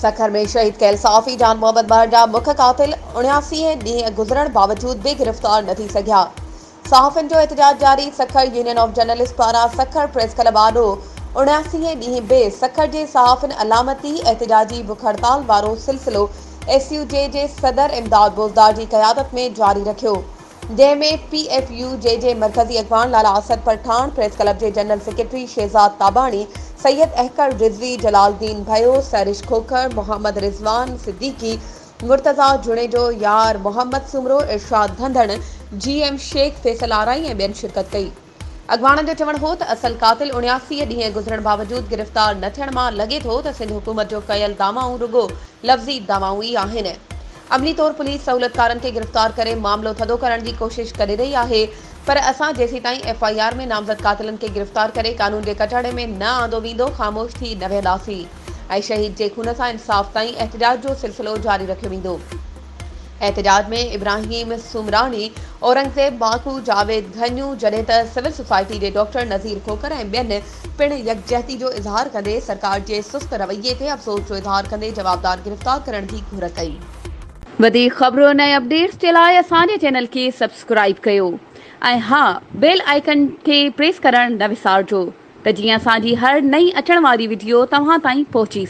सखर में शहीद कयल साफ़ी जान मोहम्मद बहर जा मुख्य कातिल 79 ॾींहं गुज़रण बावजूद भी गिरफ़्तार न थी सघिया। सहाफ़ियुनि जो एहतजाज जारी। सखर यूनियन ऑफ जर्नलिस्ट पारां सखर प्रेस क्लब आॾो 79 ॾींहं बे सखर जे सहाफ़ियुनि अलामती एहतजाजी बुख हड़ताल वारो सिलसिलो SUJ जे सदर इमदाद बोज़दार की क़यादत में जारी रखियो, जंहिंमें PFUJ मरकज़ी अॻवान लाला असद पठान, प्रेस क्लब के जनरल सेक्रेटरी शहजाद ताबाणी, सैयद अहकर रिजवी, जलालुद्दीन भयो, सरिश खोखर, मोहम्मद रिजवान सिद्दीकी, मुर्तज़ा जुणेजो, यार मोहम्मद सुमरो, इरशाद धंधड़, GM शेख, फैसल आराई ऐं ॿियनि शिरकत कई। अॻवाननि जो चवणु हो त असल कातिल 79 ॾींहं गुज़रण बावजूद गिरफ़्तार न थियण मां लॻे थो त सिंध हुकूमत जो कयल दावाऊं रुगो लफ़्ज़ी दावाऊं ई आहिनि। अमली तौर पुलिस सहूलियतकारनि खे गिरफ़्तार करे मामलो थधो करण की कोशिश करे रही आहे, पर असां जेसी ताईं FIR में नामज़द कातिलनि खे गिरफ़्तार करे कानून के कटहरे में न आंदो वेंदो ख़ामोश थी न वेंदासीं ऐं शहीद जे खून सां इंसाफ़ ताईं एहतजाज जो सिलसिलो जारी रखियो वेंदो। एहतजाज में इब्राहिम सुमरानी, औरंगज़ेब बाकू, जावेद घन्यू, जॾहिं त सिविल सोसाइटी के डॉक्टर नज़ीर खोकर ऐं ॿियनि पिण यकजहती जो इज़हार कंदे सरकार के सुस्त रवैये ते अफ़सोस जो इज़हार कंदे जवाबदार गिरफ़्तार करण की घुर कई। वधीक ख़बरुनि ऐं अपडेट्स के लिए असांजे चैनल के सब्सक्राइब कयो ऐं हाँ, बेल आइकन के प्रेस करण न विसारजो त जीअं असांजी हर नई अचण वारी वीडियो तव्हां ताईं पहुची।